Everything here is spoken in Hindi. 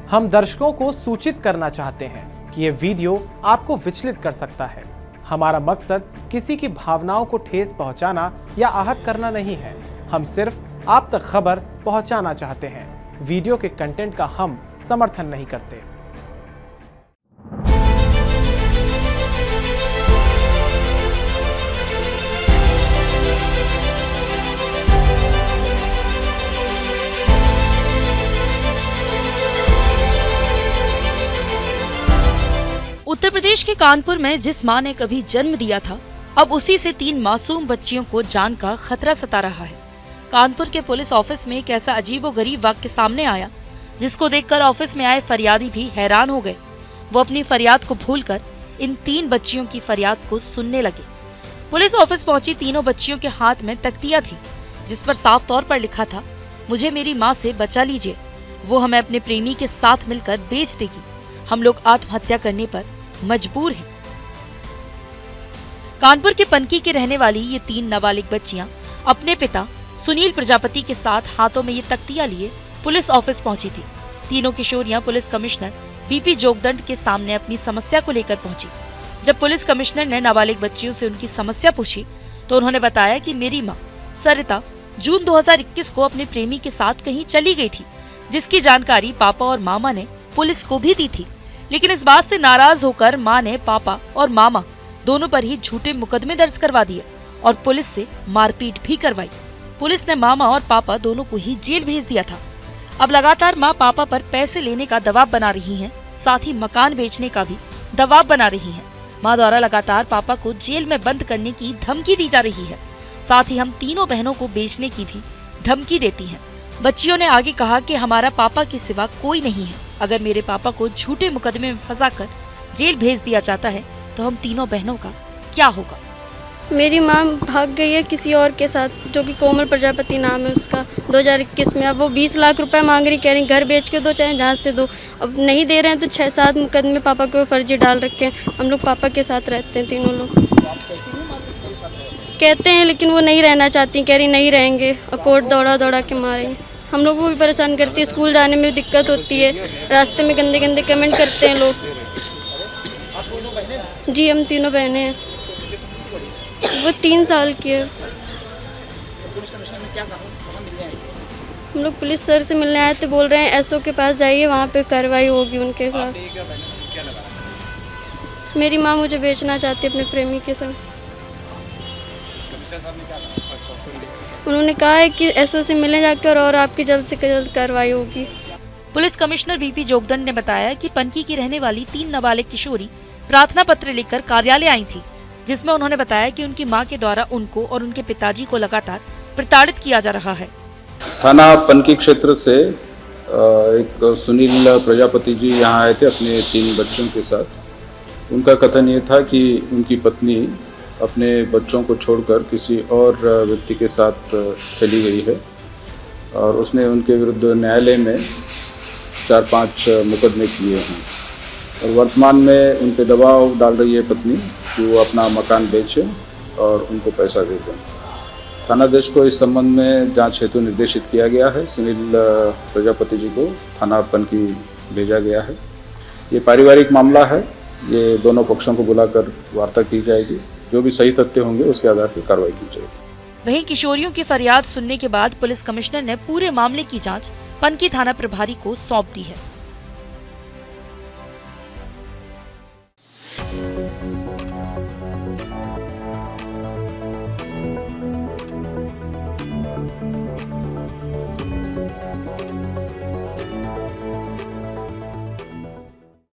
हम दर्शकों को सूचित करना चाहते हैं कि ये वीडियो आपको विचलित कर सकता है। हमारा मकसद किसी की भावनाओं को ठेस पहुंचाना या आहत करना नहीं है। हम सिर्फ आप तक खबर पहुंचाना चाहते हैं। वीडियो के कंटेंट का हम समर्थन नहीं करते। उत्तर प्रदेश के कानपुर में जिस मां ने कभी जन्म दिया था, अब उसी से 3 मासूम बच्चियों को जान का खतरा सता रहा है। कानपुर के पुलिस ऑफिस में एक ऐसा अजीबोगरीब वाक्य सामने आया जिसको देखकर ऑफिस में आए फरियादी भी हैरान हो गए। वो अपनी फरियाद को भूलकर इन 3 बच्चियों की फरियाद को सुनने लगे। पुलिस ऑफिस पहुंची तीनों बच्चियों के हाथ में तख्तियां थी जिस पर साफ तौर पर लिखा था, मुझे मेरी माँ से बचा लीजिए, वो हमें अपने प्रेमी के साथ मिलकर बेच देगी, हम लोग आत्महत्या करने पर मजबूर हैं। कानपुर के पनकी के रहने वाली ये 3 नाबालिग बच्चियां अपने पिता सुनील प्रजापति के साथ हाथों में ये तख्तियां लिए पुलिस ऑफिस पहुंची थी। तीनों किशोरियां पुलिस कमिश्नर बीपी जोगदंड के सामने अपनी समस्या को लेकर पहुंची। जब पुलिस कमिश्नर ने नाबालिग बच्चियों से उनकी समस्या पूछी तो उन्होंने बताया कि मेरी मां सरिता जून 2021 को अपने प्रेमी के साथ कहीं चली गई थी, जिसकी जानकारी पापा और मामा ने पुलिस को भी दी थी। लेकिन इस बात से नाराज होकर मां ने पापा और मामा दोनों पर ही झूठे मुकदमे दर्ज करवा दिए और पुलिस से मारपीट भी करवाई। पुलिस ने मामा और पापा दोनों को ही जेल भेज दिया था। अब लगातार मां पापा पर पैसे लेने का दबाव बना रही हैं, साथ ही मकान बेचने का भी दबाव बना रही हैं। मां द्वारा लगातार पापा को जेल में बंद करने की धमकी दी जा रही है। साथ ही हम तीनों बहनों को बेचने की भी धमकी देती हैं। बच्चियों ने आगे कहा कि हमारा पापा के सिवा कोई नहीं है। अगर मेरे पापा को झूठे मुकदमे में फंसाकर जेल भेज दिया जाता है तो हम तीनों बहनों का क्या होगा। मेरी माँ भाग गई है किसी और के साथ, जो कि कोमल प्रजापति नाम है उसका, 2021 में। अब वो 20 लाख रुपए मांग रही, कह रही घर बेच के दो चाहे जहाँ से दो। अब नहीं दे रहे हैं तो 6-7 मुकदमे पापा को फर्जी डाल रखे हैं। हम लोग पापा के साथ रहते हैं तीनों लोग। कहते हैं लेकिन वो नहीं रहना चाहती, कह रही नहीं रहेंगे और कोर्ट दौड़ा दौड़ा के मारेंगे। हम लोग को भी परेशान करती है, स्कूल जाने में दिक्कत होती है, रास्ते में गंदे गंदे कमेंट करते हैं लोग। जी हम तीनों बहनें हैं। वो 3 साल की है। हम लोग पुलिस सर से मिलने आए थे, बोल रहे हैं एसओ के पास जाइए, वहाँ पे कार्रवाई होगी उनके साथ। मेरी माँ मुझे बेचना चाहती है अपने प्रेमी के संग। उन्होंने कहा है कि एसओ से मिलने जाकर और आपकी जल्द से जल्द कार्रवाई होगी। पुलिस कमिश्नर बीपी जोगदंड ने बताया कि पनकी की रहने वाली 3 नाबालिग किशोरी प्रार्थना पत्र लेकर कार्यालय आई थी, जिसमें उन्होंने बताया कि उनकी मां के द्वारा उनको और उनके पिताजी को लगातार प्रताड़ित किया जा रहा है। थाना पनकी क्षेत्र से एक सुनील प्रजापति जी यहाँ आए थे अपने 3 बच्चों के साथ। उनका कथन ये था कि उनकी पत्नी अपने बच्चों को छोड़कर किसी और व्यक्ति के साथ चली गई है और उसने उनके विरुद्ध न्यायालय में 4-5 मुकदमे किए हैं और वर्तमान में उन पर दबाव डाल रही है पत्नी कि वो अपना मकान बेचे और उनको पैसा दे दें। थानाध्यक्ष को इस संबंध में जांच हेतु निर्देशित किया गया है। सुनील प्रजापति जी को थाना पनकी भेजा गया है। ये पारिवारिक मामला है, ये दोनों पक्षों को बुलाकर वार्ता की जाएगी। जो भी सही तथ्य होंगे उसके आधार पर कार्रवाई की जाएगी। वहीं किशोरियों की फरियाद सुनने के बाद पुलिस कमिश्नर ने पूरे मामले की जांच पनकी थाना प्रभारी को सौंप दी है।